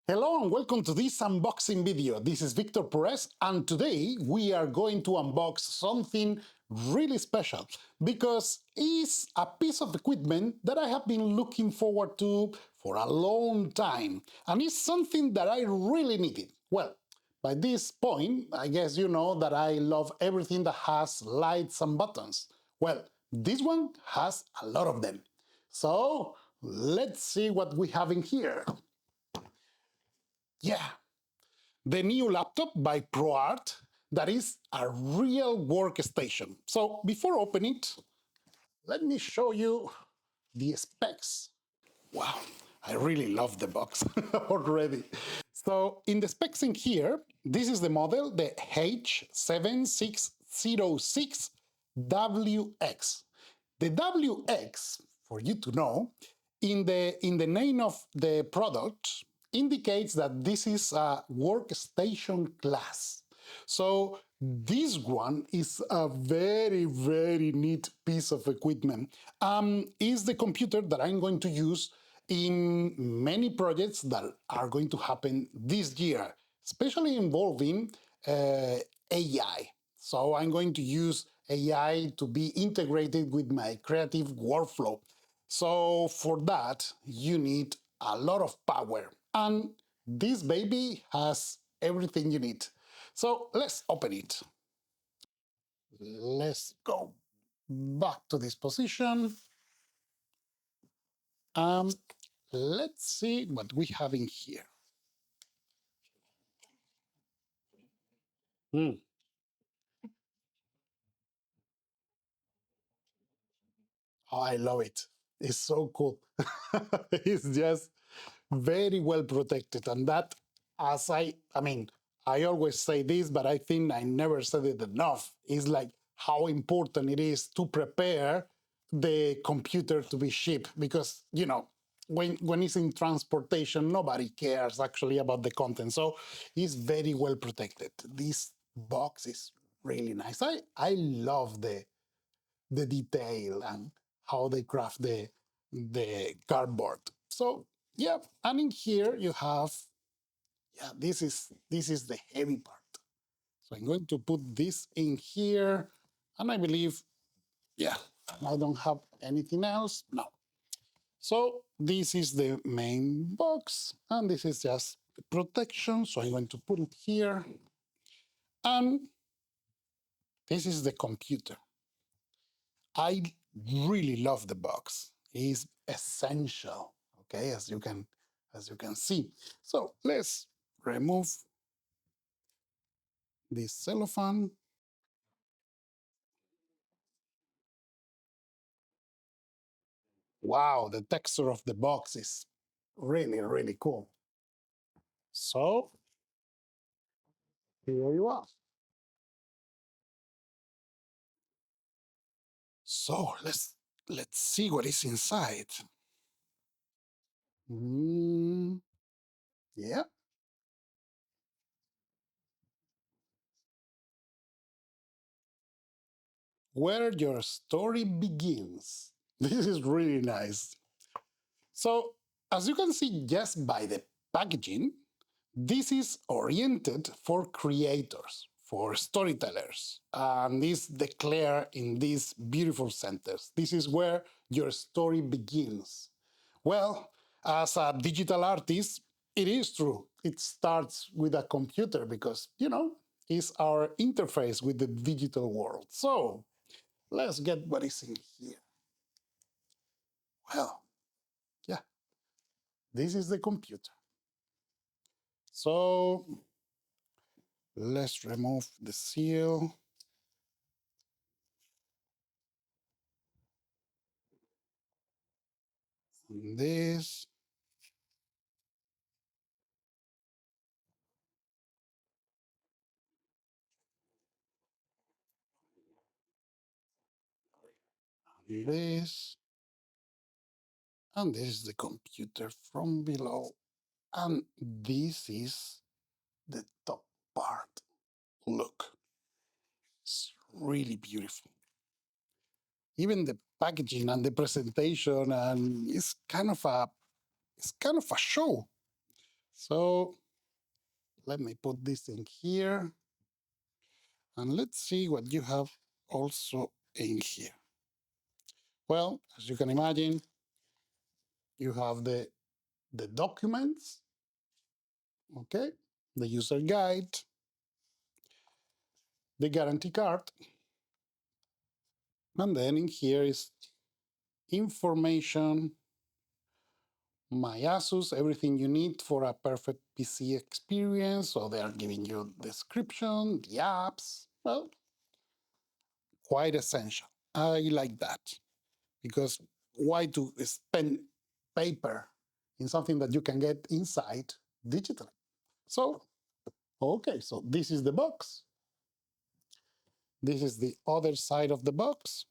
Hello and welcome to this unboxing video. This is Victor Perez and today we are going to unbox something really special because it's a piece of equipment that I have been looking forward to for a long time and it's something that I really needed. Well, by this point, I guess you know that I love everything that has lights and buttons. Well, this one has a lot of them. So let's see what we have in here. Yeah, the new laptop by ProArt that is a real workstation. So before opening it, let me show you the specs. Wow, I really love the box already. So in the specs in here, this is the model, the H7606WX. The WX, for you to know, in the name of the product indicates that this is a workstation class. So this one is a very, very neat piece of equipment. Is the computer that I'm going to use in many projects that are going to happen this year, especially involving AI. So I'm going to use AI to be integrated with my creative workflow. So for that, you need a lot of power. And this baby has everything you need. So let's open it. Let's go back to this position. Um, let's see what we have in here. Hmm. Oh, I love it. It's so cool. It's just very well protected. And that, as I always say this, but I think I never said it enough, is like how important it is to prepare the computer to be shipped because, when it's in transportation, nobody cares actually about the content. So it's very well protected. This box is really nice. I love the detail and how they craft the cardboard. So yeah, and in here you have this is the heavy part. So I'm going to put this in here, and I believe I don't have anything else. No. So this is the main box, and this is just the protection. So I'm going to put it here, and this is the computer. I really love the box. It's essential, okay, as you can see. So let's remove this cellophane. Wow, the texture of the box is really, really cool. So here you are. So let's see what is inside. Mm, yeah, where your story begins. This is really nice. So, as you can see just by the packaging, this is oriented for creators, for storytellers, and is declared in these beautiful centers. This is where your story begins. Well, as a digital artist, it is true. It starts with a computer because, it's our interface with the digital world. So, let's get what is in here. Well, yeah, this is the computer. So let's remove the seal. This. This. And this is the computer from below. And this is the top part. Look, it's really beautiful. Even the packaging and the presentation, and it's kind of a show. So let me put this in here. And let's see what you have also in here. Well, as you can imagine, you have the documents, okay, the user guide, the guarantee card, and then in here is information, my ASUS, everything you need for a perfect PC experience. So they are giving you description, the apps. Well, quite essential. I like that because why to spend paper in something that you can get inside digitally? So, okay, so this is the box. This is the other side of the box.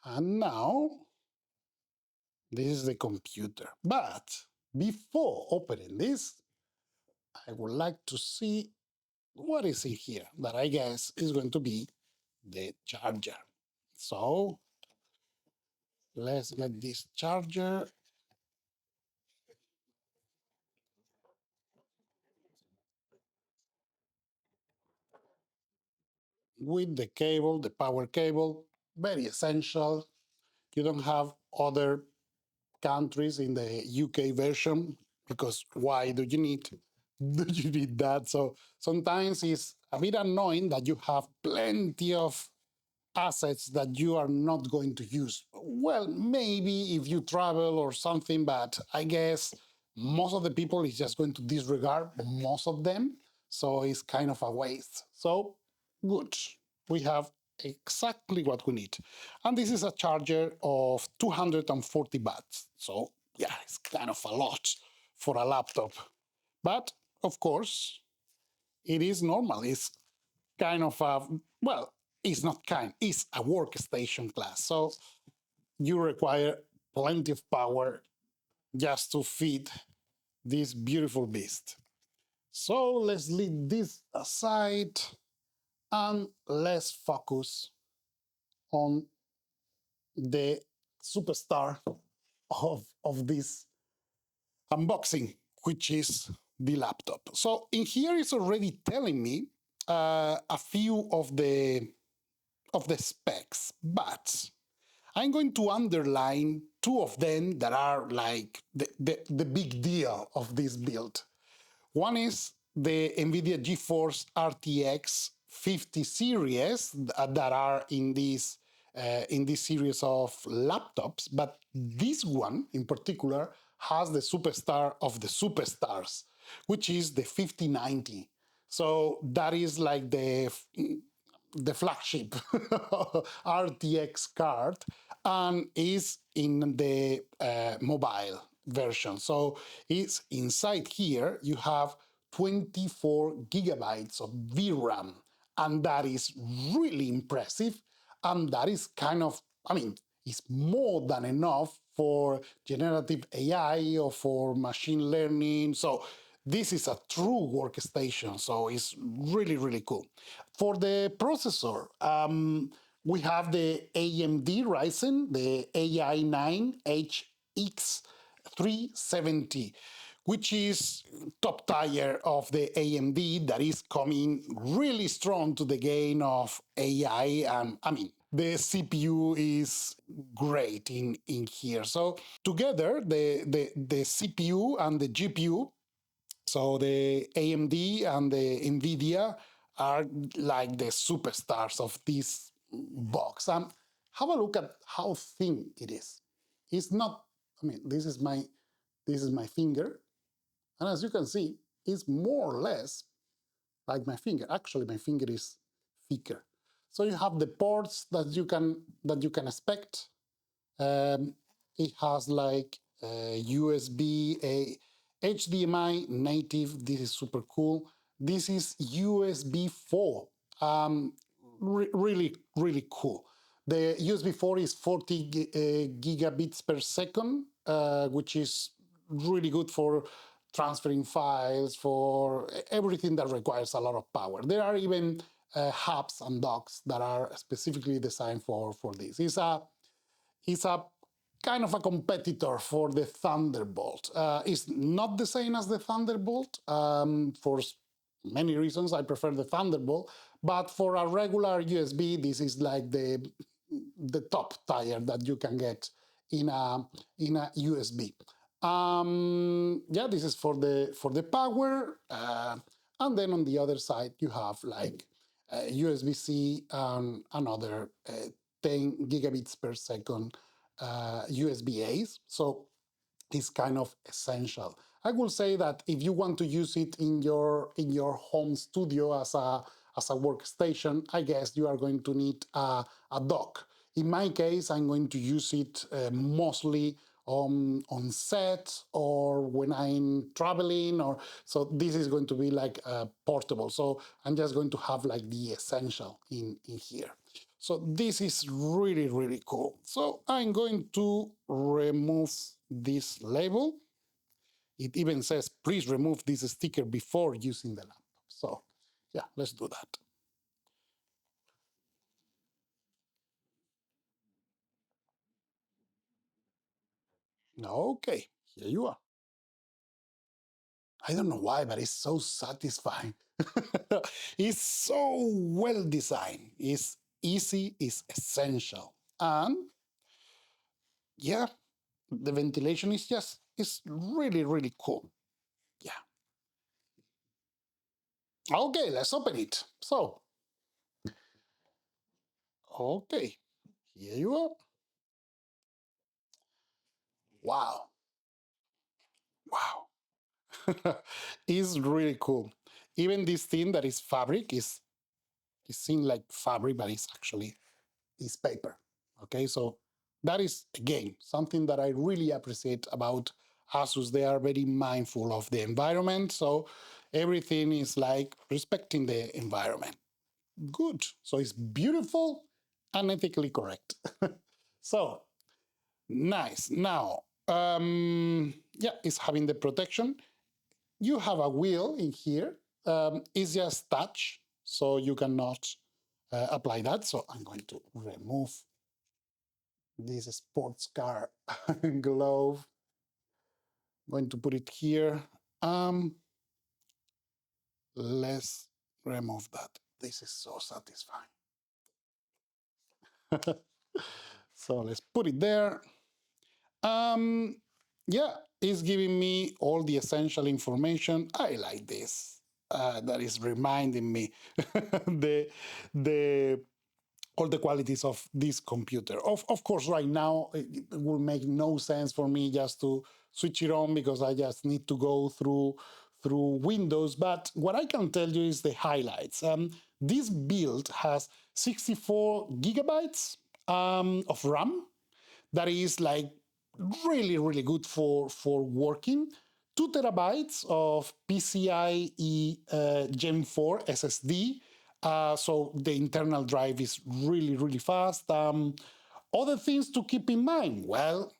And now this is the computer. But before opening this, I would like to see what is in here that I guess is going to be the charger. So let's get this charger with the cable, the power cable, very essential. You don't have other countries in the UK version because why do you need that? So sometimes it's a bit annoying that you have plenty of assets that you are not going to use. Well, maybe if you travel or something, but I guess most of the people is just going to disregard most of them. So it's kind of a waste. So good. We have exactly what we need. And this is a charger of 240 watts. So yeah, it's kind of a lot for a laptop. But of course, it is normal. It's kind of a, well, it's not kind, it's a workstation class. So you require plenty of power just to feed this beautiful beast. So let's leave this aside and let's focus on the superstar of this unboxing, which is the laptop. So in here it's already telling me a few of the specs, but I'm going to underline two of them that are like the big deal of this build. One is the NVIDIA GeForce RTX 50 series that are in this series of laptops, but this one in particular has the superstar of the superstars, which is the 5090. So that is like the flagship RTX card and is in the mobile version. So it's inside here, you have 24 gigabytes of VRAM, and that is really impressive. And that is kind of, I mean, it's more than enough for generative AI or for machine learning. So this is a true workstation, so it's really, really cool. For the processor, we have the AMD Ryzen, the AI9 HX370, which is top tier of the AMD that is coming really strong to the gain of AI. And I mean, the CPU is great in here. So together, the CPU and the GPU, so the AMD and the NVIDIA are like the superstars of this box. And have a look at how thin it is. It's not, I mean, this is my finger, and as you can see, it's more or less like my finger. Actually, my finger is thicker. So you have the ports that you can expect. It has like USB, HDMI native. This is super cool. This is USB 4. Really, really cool. The USB 4 is 40 gigabits per second, which is really good for transferring files, for everything that requires a lot of power. There are even hubs and docks that are specifically designed for this. It's a kind of a competitor for the Thunderbolt. It's not the same as the Thunderbolt for many reasons. I prefer the Thunderbolt, but for a regular USB, this is like the top tier that you can get in a USB. Yeah, this is for the power, and then on the other side you have like USB-C and another 10 gigabits per second USB-A's. So is kind of essential. I will say that if you want to use it in your home studio as a workstation, I guess you are going to need a dock. In my case, I'm going to use it mostly on set or when I'm traveling, or so this is going to be like portable. So I'm just going to have like the essential in here. So this is really, really cool. So I'm going to remove this label. It even says, please remove this sticker before using the laptop. So yeah, let's do that. Okay, here you are. I don't know why, but it's so satisfying. It's so well designed. It's easy, it's essential. And yeah, the ventilation is it's really, really cool. Yeah. Okay, let's open it. So, okay, here you are. Wow. Wow. It's really cool. Even this thing that is fabric is seen like fabric, but it's actually is paper. Okay, so that is again something that I really appreciate about ASUS. They are very mindful of the environment, so everything is like respecting the environment. Good. So it's beautiful and ethically correct. So nice. Now, yeah, it's having the protection. You have a wheel in here. It's just touch, so you cannot apply that. So I'm going to remove this sports car glove. I'm going to put it here. Let's remove that. This is so satisfying. So let's put it there. Yeah, it's giving me all the essential information. I like this. That is reminding me the all the qualities of this computer. Of course, right now it will make no sense for me just to switch it on because I just need to go through Windows. But what I can tell you is the highlights. This build has 64 gigabytes of RAM. That is like really, really good for working. 2 terabytes of PCIe Gen 4 SSD. So the internal drive is really, really fast. Other things to keep in mind, well,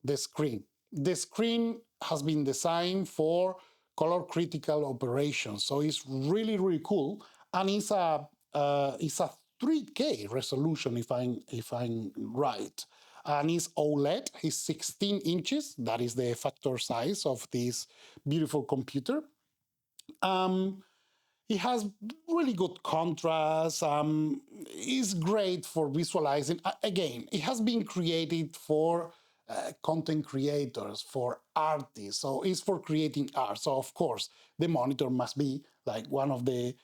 the screen. The screen has been designed for color critical operations, so it's really, really cool, and it's a 3K resolution if I'm right, and it's OLED. It's 16 inches. That is the factor size of this beautiful computer. Um, it has really good contrast. It's great for visualizing. Again, it has been created for content creators, for artists. So it's for creating art. So of course, the monitor must be like one of the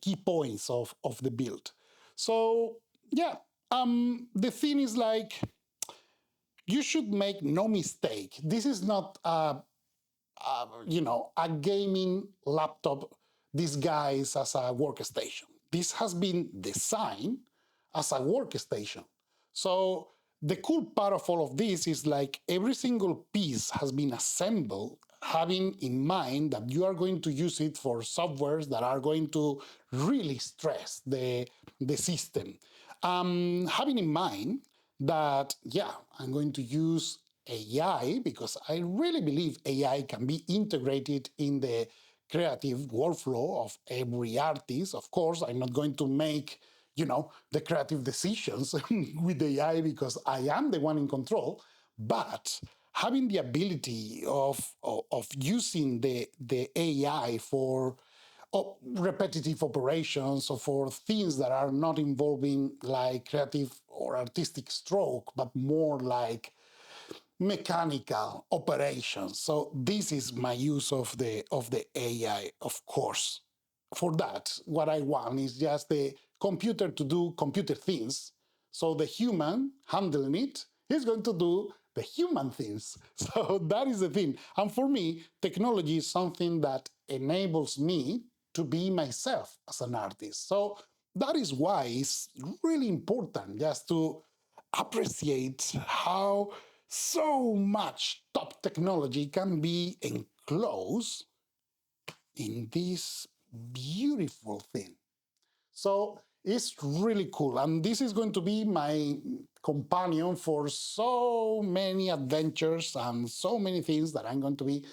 key points of the build. So yeah, the thing is like, you should make no mistake. This is not a gaming laptop disguised as a workstation. This has been designed as a workstation. So the cool part of all of this is like every single piece has been assembled having in mind that you are going to use it for softwares that are going to really stress the system. Having in mind that, yeah, I'm going to use AI because I really believe AI can be integrated in the creative workflow of every artist. Of course, I'm not going to make, the creative decisions with AI because I am the one in control. But having the ability of using the AI for repetitive operations or for things that are not involving like creative or artistic stroke, but more like mechanical operations. So this is my use of the AI, of course. For that, what I want is just the computer to do computer things. So the human handling it is going to do the human things. So that is the thing. And for me, technology is something that enables me to be myself as an artist. So that is why it's really important just to appreciate how so much top technology can be enclosed in this beautiful thing. So it's really cool. And this is going to be my companion for so many adventures and so many things that I'm going to be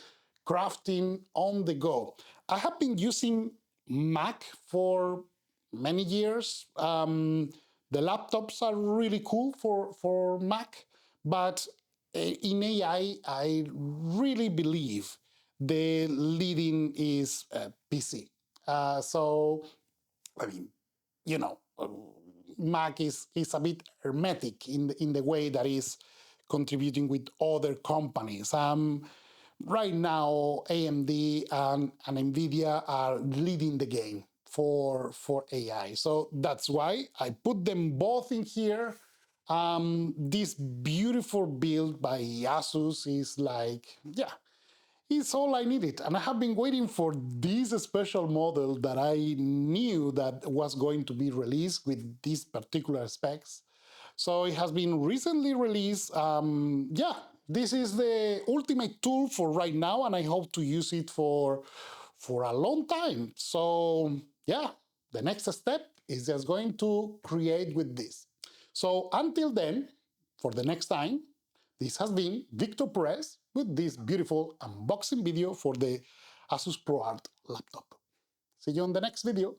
crafting on the go. I have been using Mac for many years. The laptops are really cool for Mac, but in AI, I really believe the leading is PC. So I mean, you know, Mac is a bit hermetic in the way that is contributing with other companies. Right now, AMD and NVIDIA are leading the game for AI. So that's why I put them both in here. This beautiful build by ASUS is like, yeah, it's all I needed. And I have been waiting for this special model that I knew that was going to be released with these particular specs. So it has been recently released. Yeah, this is the ultimate tool for right now, and I hope to use it for a long time. So yeah, the next step is just going to create with this. So until then, for the next time, this has been Victor Perez with this beautiful unboxing video for the ASUS ProArt laptop. See you on the next video.